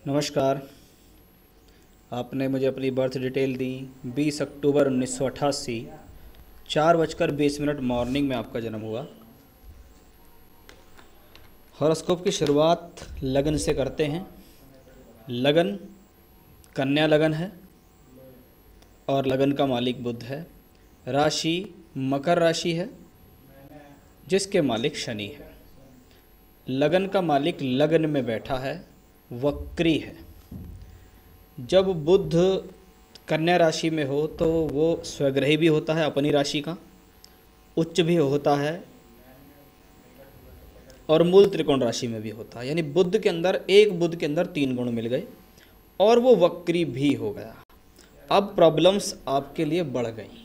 नमस्कार। आपने मुझे अपनी बर्थ डिटेल दी 20 अक्टूबर 1988, 4:20 मॉर्निंग में आपका जन्म हुआ। हॉरोस्कोप की शुरुआत लगन से करते हैं। लगन कन्या लगन है और लगन का मालिक बुध है। राशि मकर राशि है जिसके मालिक शनि है। लगन का मालिक लगन में बैठा है, वक्री है। जब बुध कन्या राशि में हो तो वो स्वग्रही भी होता है, अपनी राशि का उच्च भी होता है और मूल त्रिकोण राशि में भी होता है। यानी बुध के अंदर तीन गुण मिल गए और वो वक्री भी हो गया। अब प्रॉब्लम्स आपके लिए बढ़ गई।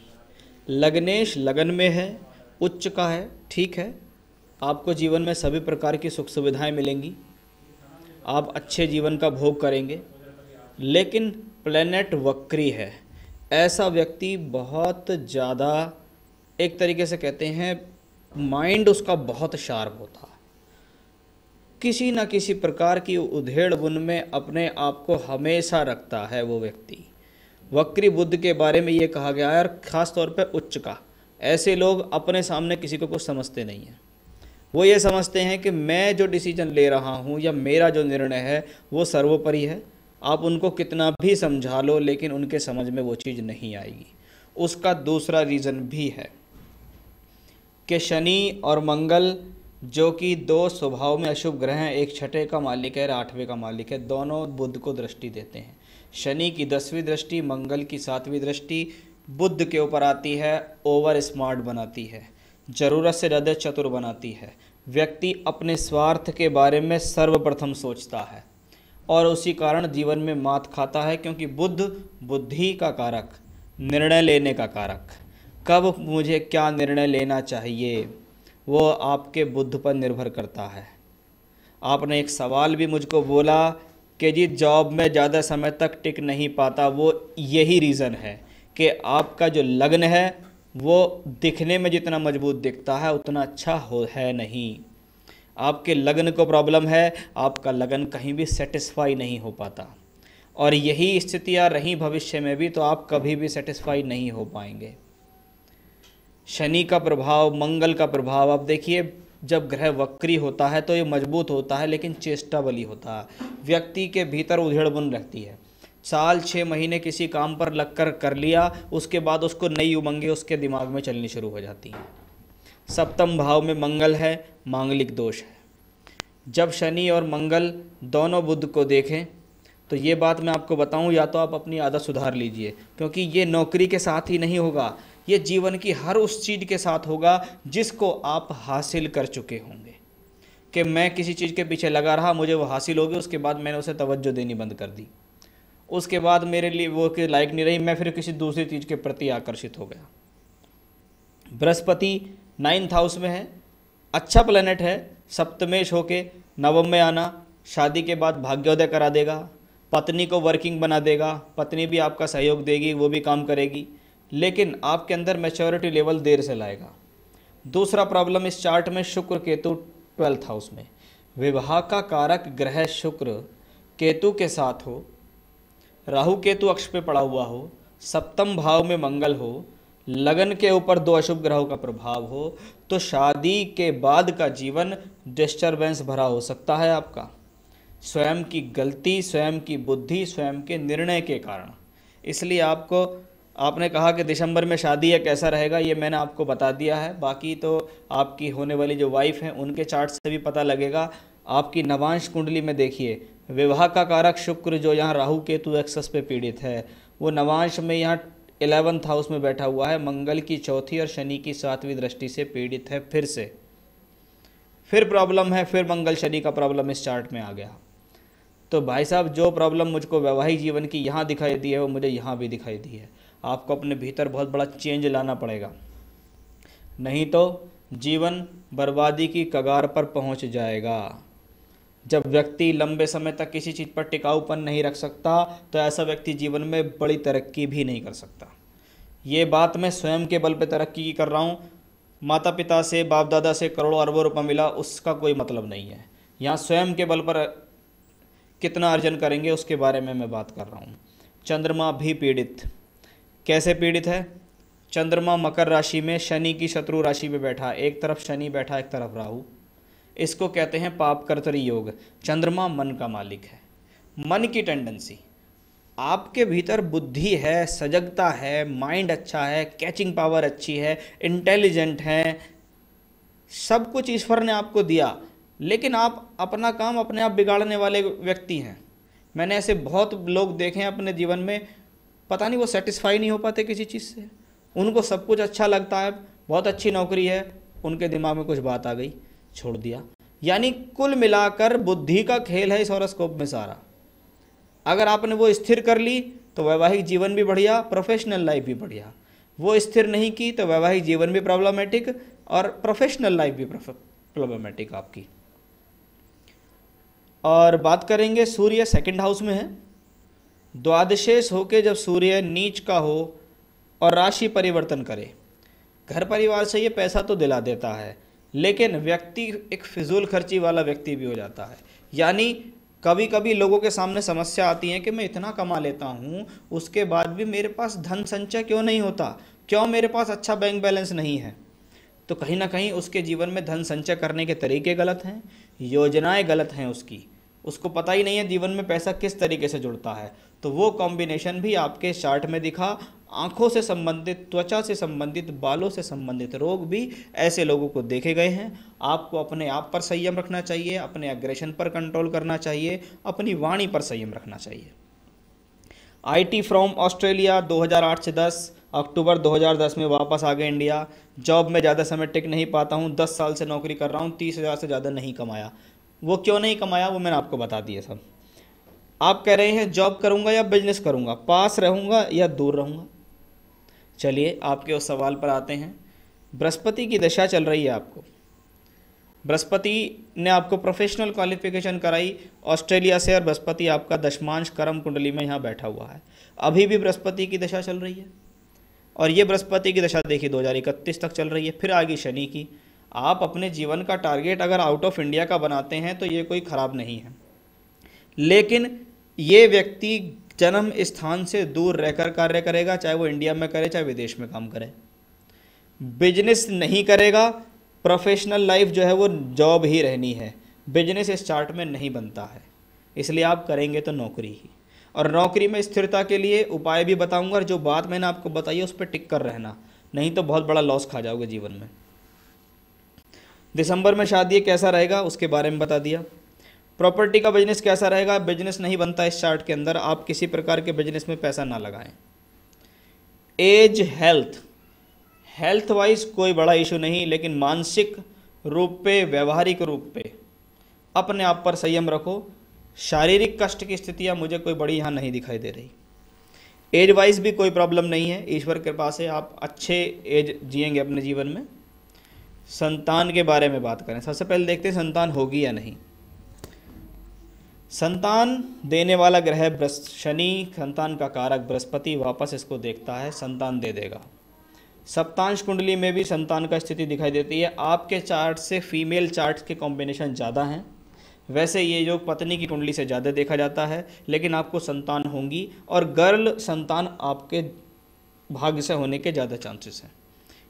लग्नेश लगन में है, उच्च का है, ठीक है। आपको जीवन में सभी प्रकार की सुख सुविधाएं मिलेंगी, आप अच्छे जीवन का भोग करेंगे। लेकिन प्लैनेट वक्री है। ऐसा व्यक्ति बहुत ज़्यादा, एक तरीके से कहते हैं, माइंड उसका बहुत शार्प होता है। किसी न किसी प्रकार की उधेड़ बुन में अपने आप को हमेशा रखता है वो व्यक्ति। वक्री बुद्ध के बारे में ये कहा गया है, और ख़ास तौर पे उच्च का। ऐसे लोग अपने सामने किसी को कुछ समझते नहीं हैं। वो ये समझते हैं कि मैं जो डिसीजन ले रहा हूँ या मेरा जो निर्णय है वो सर्वोपरि है। आप उनको कितना भी समझा लो लेकिन उनके समझ में वो चीज़ नहीं आएगी। उसका दूसरा रीज़न भी है कि शनि और मंगल, जो कि दो स्वभाव में अशुभ ग्रह हैं, एक छठे का मालिक है और आठवें का मालिक है, दोनों बुध को दृष्टि देते हैं। शनि की 10वीं दृष्टि, मंगल की 7वीं दृष्टि बुध के ऊपर आती है, ओवर स्मार्ट बनाती है, ज़रूरत से ज़्यादा चतुर बनाती है। व्यक्ति अपने स्वार्थ के बारे में सर्वप्रथम सोचता है और उसी कारण जीवन में मात खाता है, क्योंकि बुध बुद्धि का कारक, निर्णय लेने का कारक। कब मुझे क्या निर्णय लेना चाहिए वो आपके बुध पर निर्भर करता है। आपने एक सवाल भी मुझको बोला कि जी जॉब में ज़्यादा समय तक टिक नहीं पाता, वो यही रीज़न है कि आपका जो लग्न है वो दिखने में जितना मजबूत दिखता है उतना अच्छा है नहीं। आपके लगन को प्रॉब्लम है, आपका लगन कहीं भी सेटिस्फाई नहीं हो पाता, और यही स्थितियाँ रही भविष्य में भी, तो आप कभी भी सेटिस्फाई नहीं हो पाएंगे। शनि का प्रभाव, मंगल का प्रभाव, आप देखिए जब ग्रह वक्री होता है तो ये मजबूत होता है लेकिन चेष्टा बली होता है। व्यक्ति के भीतर उधेड़बुन रहती है। साल 6 महीने किसी काम पर लगकर कर लिया, उसके बाद उसको नई उमंगें उसके दिमाग में चलनी शुरू हो जाती हैं। सप्तम भाव में मंगल है, मांगलिक दोष है। जब शनि और मंगल दोनों बुध को देखें तो ये बात मैं आपको बताऊं, या तो आप अपनी आदत सुधार लीजिए, क्योंकि ये नौकरी के साथ ही नहीं होगा, ये जीवन की हर उस चीज़ के साथ होगा जिसको आप हासिल कर चुके होंगे। कि मैं किसी चीज़ के पीछे लगा रहा, मुझे वो हासिल हो गई, उसके बाद मैंने उसे तवज्जो देनी बंद कर दी, उसके बाद मेरे लिए वो के लायक नहीं रही, मैं फिर किसी दूसरी चीज़ के प्रति आकर्षित हो गया। बृहस्पति 9th हाउस में है, अच्छा प्लेनेट है। सप्तमेश होके नवम में आना शादी के बाद भाग्योदय करा देगा, पत्नी को वर्किंग बना देगा, पत्नी भी आपका सहयोग देगी, वो भी काम करेगी, लेकिन आपके अंदर मैच्योरिटी लेवल देर से लाएगा। दूसरा प्रॉब्लम इस चार्ट में शुक्र केतु 12th हाउस में, विवाह का कारक ग्रह शुक्र केतु के साथ हो, राहु केतु अक्ष पे पड़ा हुआ हो, सप्तम भाव में मंगल हो, लगन के ऊपर 2 अशुभ ग्रहों का प्रभाव हो, तो शादी के बाद का जीवन डिस्टरबेंस भरा हो सकता है आपका। स्वयं की गलती, स्वयं की बुद्धि, स्वयं के निर्णय के कारण। इसलिए आपने कहा कि दिसंबर में शादी है, कैसा रहेगा, ये मैंने आपको बता दिया है। बाकी तो आपकी होने वाली जो वाइफ हैं उनके चार्ट से भी पता लगेगा। आपकी नवांश कुंडली में देखिए, विवाह का कारक शुक्र जो यहाँ राहु केतु एक्सेस पे पीड़ित है, वो नवांश में यहाँ 11th हाउस में बैठा हुआ है, मंगल की 4थी और शनि की 7वीं दृष्टि से पीड़ित है। फिर प्रॉब्लम है, फिर मंगल शनि का प्रॉब्लम इस चार्ट में आ गया। तो भाई साहब, जो प्रॉब्लम मुझको वैवाहिक जीवन की यहाँ दिखाई दी है वो मुझे यहाँ भी दिखाई दी है। आपको अपने भीतर बहुत बड़ा चेंज लाना पड़ेगा, नहीं तो जीवन बर्बादी की कगार पर पहुँच जाएगा। जब व्यक्ति लंबे समय तक किसी चीज़ पर टिकाऊपन नहीं रख सकता तो ऐसा व्यक्ति जीवन में बड़ी तरक्की भी नहीं कर सकता। ये बात मैं स्वयं के बल पर तरक्की की कर रहा हूँ। माता पिता से, बाप दादा से करोड़ों अरबों रुपये मिला, उसका कोई मतलब नहीं है। यहाँ स्वयं के बल पर कितना अर्जन करेंगे उसके बारे में मैं बात कर रहा हूँ। चंद्रमा भी पीड़ित, कैसे पीड़ित है? चंद्रमा मकर राशि में शनि की शत्रु राशि में बैठा, एक तरफ शनि बैठा एक तरफ राहु। इसको कहते हैं पाप कर्तरी योग। चंद्रमा मन का मालिक है, मन की टेंडेंसी। आपके भीतर बुद्धि है, सजगता है, माइंड अच्छा है, कैचिंग पावर अच्छी है, इंटेलिजेंट है, सब कुछ ईश्वर ने आपको दिया, लेकिन आप अपना काम अपने आप बिगाड़ने वाले व्यक्ति हैं। मैंने ऐसे बहुत लोग देखे हैं अपने जीवन में, पता नहीं वो सेटिस्फाई नहीं हो पाते किसी चीज़ से। उनको सब कुछ अच्छा लगता है, बहुत अच्छी नौकरी है, उनके दिमाग में कुछ बात आ गई, छोड़ दिया। यानी कुल मिलाकर बुद्धि का खेल है इस हॉरोस्कोप में सारा। अगर आपने वो स्थिर कर ली तो वैवाहिक जीवन भी बढ़िया, प्रोफेशनल लाइफ भी बढ़िया। वो स्थिर नहीं की तो वैवाहिक जीवन भी प्रॉब्लमेटिक और प्रोफेशनल लाइफ भी प्रॉब्लमेटिक आपकी। और बात करेंगे, सूर्य सेकंड हाउस में है। द्वादशेष होके जब सूर्य नीच का हो और राशि परिवर्तन करे, घर परिवार से ये पैसा तो दिला देता है, लेकिन व्यक्ति एक फिजूल खर्ची वाला व्यक्ति भी हो जाता है। यानी कभी कभी लोगों के सामने समस्या आती है कि मैं इतना कमा लेता हूँ, उसके बाद भी मेरे पास धन संचय क्यों नहीं होता, क्यों मेरे पास अच्छा बैंक बैलेंस नहीं है। तो कहीं ना कहीं उसके जीवन में धन संचय करने के तरीके गलत हैं, योजनाएं गलत हैं उसको पता ही नहीं है जीवन में पैसा किस तरीके से जुड़ता है। तो वो कॉम्बिनेशन भी आपके चार्ट में दिखा। आँखों से संबंधित, त्वचा से संबंधित, बालों से संबंधित रोग भी ऐसे लोगों को देखे गए हैं। आपको अपने आप पर संयम रखना चाहिए, अपने एग्रेशन पर कंट्रोल करना चाहिए, अपनी वाणी पर संयम रखना चाहिए। IT फ्रॉम ऑस्ट्रेलिया 2008 से 10 अक्टूबर 2010 में वापस आ गए इंडिया। जॉब में ज़्यादा समय टिक नहीं पाता हूँ, 10 साल से नौकरी कर रहा हूँ, 30,000 से ज़्यादा नहीं कमाया। वो क्यों नहीं कमाया वो मैंने आपको बता दिया सब। आप कह रहे हैं जॉब करूँगा या बिजनेस करूँगा, पास रहूँगा या दूर रहूँगा। चलिए आपके उस सवाल पर आते हैं। बृहस्पति की दशा चल रही है आपको। बृहस्पति ने आपको प्रोफेशनल क्वालिफिकेशन कराई ऑस्ट्रेलिया से, और बृहस्पति आपका दशमांश कर्म कुंडली में यहाँ बैठा हुआ है। अभी भी बृहस्पति की दशा चल रही है, और ये बृहस्पति की दशा देखिए 2031 तक चल रही है, फिर आगे शनि की। आप अपने जीवन का टारगेट अगर आउट ऑफ इंडिया का बनाते हैं तो ये कोई ख़राब नहीं है, लेकिन ये व्यक्ति जन्म स्थान से दूर रहकर कार्य करेगा, चाहे वो इंडिया में करे चाहे विदेश में काम करे। बिजनेस नहीं करेगा, प्रोफेशनल लाइफ जो है वो जॉब ही रहनी है। बिजनेस इस चार्ट में नहीं बनता है, इसलिए आप करेंगे तो नौकरी ही। और नौकरी में स्थिरता के लिए उपाय भी बताऊंगा, और जो बात मैंने आपको बताई है उस पर टिक कर रहना, नहीं तो बहुत बड़ा लॉस खा जाओगे जीवन में। दिसंबर में शादी कैसा रहेगा उसके बारे में बता दिया। प्रॉपर्टी का बिजनेस कैसा रहेगा, बिजनेस नहीं बनता इस चार्ट के अंदर, आप किसी प्रकार के बिजनेस में पैसा ना लगाएं। एज, हेल्थ वाइज कोई बड़ा इशू नहीं, लेकिन मानसिक रूप पे, व्यवहारिक रूप पे अपने आप पर संयम रखो। शारीरिक कष्ट की स्थितियां मुझे कोई बड़ी यहाँ नहीं दिखाई दे रही। एज वाइज भी कोई प्रॉब्लम नहीं है, ईश्वर के कृपा से आप अच्छे एज जिएंगे अपने जीवन में। संतान के बारे में बात करें, सबसे पहले देखते हैं संतान होगी या नहीं। संतान देने वाला ग्रह शनि, संतान का कारक बृहस्पति वापस इसको देखता है, संतान दे देगा। सप्तांश कुंडली में भी संतान का स्थिति दिखाई देती है। आपके चार्ट से फीमेल चार्ट्स के कॉम्बिनेशन ज़्यादा हैं, वैसे ये जो पत्नी की कुंडली से ज़्यादा देखा जाता है, लेकिन आपको संतान होंगी, और गर्ल संतान आपके भाग्य से होने के ज़्यादा चांसेस हैं।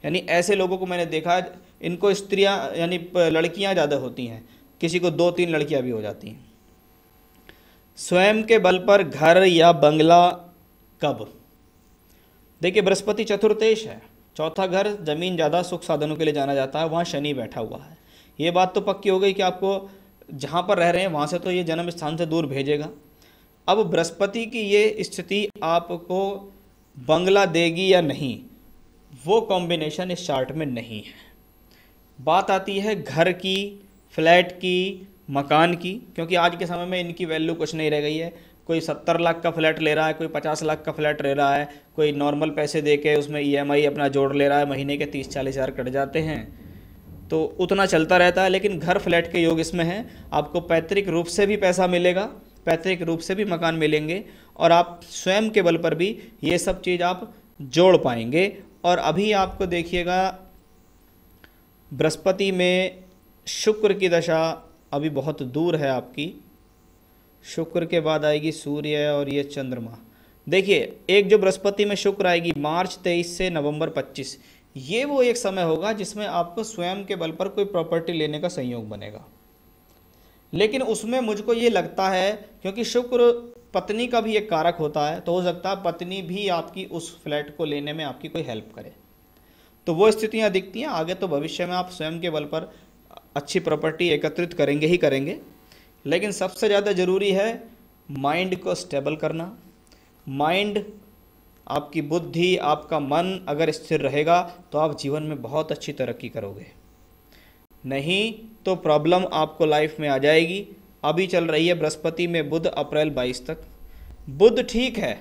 यानी ऐसे लोगों को मैंने देखा, इनको स्त्रियां यानी लड़कियां ज़्यादा होती हैं, किसी को 2-3 लड़कियां भी हो जाती हैं। स्वयं के बल पर घर या बंगला कब? देखिए बृहस्पति चतुर्थेश है, चौथा घर ज़मीन ज़्यादा सुख साधनों के लिए जाना जाता है, वहाँ शनि बैठा हुआ है। ये बात तो पक्की हो गई कि आपको जहाँ पर रह रहे हैं वहाँ से तो ये जन्म स्थान से दूर भेजेगा। अब बृहस्पति की ये स्थिति आपको बंगला देगी या नहीं, वो कॉम्बिनेशन इस चार्ट में नहीं है। बात आती है घर की, फ्लैट की, मकान की, क्योंकि आज के समय में इनकी वैल्यू कुछ नहीं रह गई है। कोई 70 लाख का फ्लैट ले रहा है, कोई 50 लाख का फ्लैट ले रहा है, कोई नॉर्मल पैसे दे के उसमें EMI अपना जोड़ ले रहा है, महीने के 30-40 हज़ार कट जाते हैं, तो उतना चलता रहता है। लेकिन घर फ्लैट के योग इसमें हैं, आपको पैतृक रूप से भी पैसा मिलेगा, पैतृक रूप से भी मकान मिलेंगे, और आप स्वयं के बल पर भी ये सब चीज़ आप जोड़ पाएंगे। और अभी आपको देखिएगा बृहस्पति में शुक्र की दशा अभी बहुत दूर है आपकी। शुक्र के बाद आएगी सूर्य और ये चंद्रमा। देखिए, एक जो बृहस्पति में शुक्र आएगी मार्च 23 से नवंबर 25, ये वो एक समय होगा जिसमें आपको स्वयं के बल पर कोई प्रॉपर्टी लेने का संयोग बनेगा। लेकिन उसमें मुझको ये लगता है, क्योंकि शुक्र पत्नी का भी एक कारक होता है, तो हो सकता है पत्नी भी आपकी उस फ्लैट को लेने में आपकी कोई हेल्प करे। तो वो स्थितियाँ दिखती हैं। आगे तो भविष्य में आप स्वयं के बल पर अच्छी प्रॉपर्टी एकत्रित करेंगे ही करेंगे। लेकिन सबसे ज़्यादा ज़रूरी है माइंड को स्टेबल करना। माइंड, आपकी बुद्धि, आपका मन अगर स्थिर रहेगा तो आप जीवन में बहुत अच्छी तरक्की करोगे। नहीं तो प्रॉब्लम आपको लाइफ में आ जाएगी। अभी चल रही है बृहस्पति में बुध अप्रैल 22 तक। बुध ठीक है,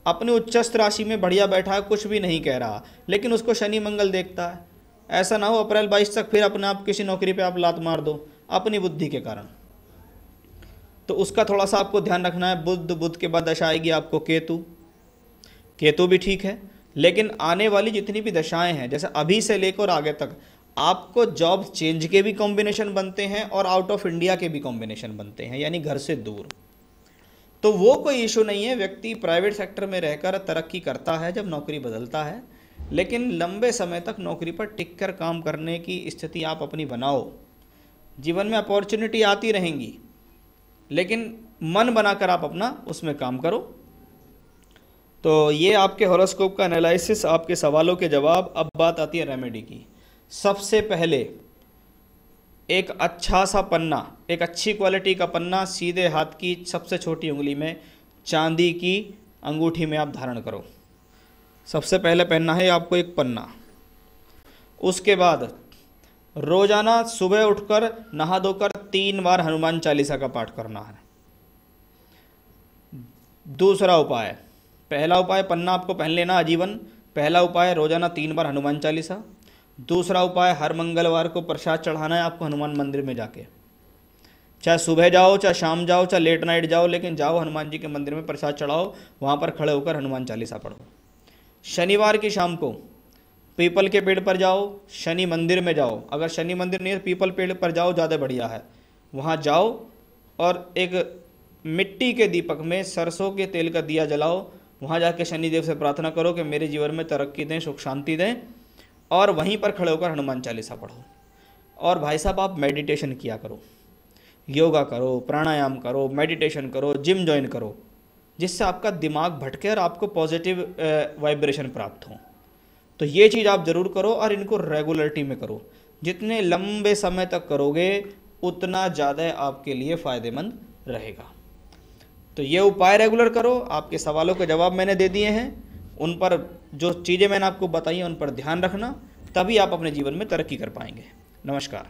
अपने उच्चस्थ राशि में बढ़िया बैठा है, कुछ भी नहीं कह रहा, लेकिन उसको शनि मंगल देखता है। ऐसा ना हो अप्रैल 22 तक फिर अपने आप किसी नौकरी पे आप लात मार दो अपनी बुद्धि के कारण। तो उसका थोड़ा सा आपको ध्यान रखना है। बुध के बाद दशा आएगी आपको केतु। केतु भी ठीक है, लेकिन आने वाली जितनी भी दशाएं हैं, जैसे अभी से लेकर आगे तक, आपको जॉब चेंज के भी कॉम्बिनेशन बनते हैं और आउट ऑफ इंडिया के भी कॉम्बिनेशन बनते हैं, यानी घर से दूर। तो वो कोई इशू नहीं है। व्यक्ति प्राइवेट सेक्टर में रहकर तरक्की करता है जब नौकरी बदलता है, लेकिन लंबे समय तक नौकरी पर टिक कर काम करने की स्थिति आप अपनी बनाओ। जीवन में अपॉर्चुनिटी आती रहेंगी, लेकिन मन बनाकर आप अपना उसमें काम करो। तो ये आपके हॉरोस्कोप का एनालिसिस, आपके सवालों के जवाब। अब बात आती है रेमेडी की। सबसे पहले एक अच्छा सा पन्ना, एक अच्छी क्वालिटी का पन्ना सीधे हाथ की सबसे छोटी उंगली में चांदी की अंगूठी में आप धारण करो। सबसे पहले पहनना है आपको एक पन्ना। उसके बाद रोजाना सुबह उठकर नहा धोकर 3 बार हनुमान चालीसा का पाठ करना है। दूसरा उपाय, पहला उपाय पन्ना आपको पहन लेना आजीवन। पहला उपाय रोजाना 3 बार हनुमान चालीसा। दूसरा उपाय हर मंगलवार को प्रसाद चढ़ाना है आपको हनुमान मंदिर में जाके। चाहे सुबह जाओ, चाहे शाम जाओ, चाहे लेट नाइट जाओ, लेकिन जाओ हनुमान जी के मंदिर में प्रसाद चढ़ाओ, वहाँ पर खड़े होकर हनुमान चालीसा पढ़ो। शनिवार की शाम को पीपल के पेड़ पर जाओ, शनि मंदिर में जाओ। अगर शनि मंदिर नहीं है पीपल पेड़ पर जाओ, ज़्यादा बढ़िया है। वहाँ जाओ और एक मिट्टी के दीपक में सरसों के तेल का दिया जलाओ। वहाँ जाके शनिदेव से प्रार्थना करो कि मेरे जीवन में तरक्की दें, सुख शांति दें, और वहीं पर खड़े होकर हनुमान चालीसा पढ़ो। और भाई साहब आप मेडिटेशन किया करो, योगा करो, प्राणायाम करो, मेडिटेशन करो, जिम ज्वाइन करो, जिससे आपका दिमाग भटके और आपको पॉजिटिव वाइब्रेशन प्राप्त हो। तो ये चीज़ आप ज़रूर करो और इनको रेगुलरिटी में करो। जितने लंबे समय तक करोगे उतना ज़्यादा आपके लिए फ़ायदेमंद रहेगा। तो ये उपाय रेगुलर करो। आपके सवालों के जवाब मैंने दे दिए हैं, उन पर जो चीज़ें मैंने आपको बताई हैं उन पर ध्यान रखना, तभी आप अपने जीवन में तरक्की कर पाएंगे। नमस्कार।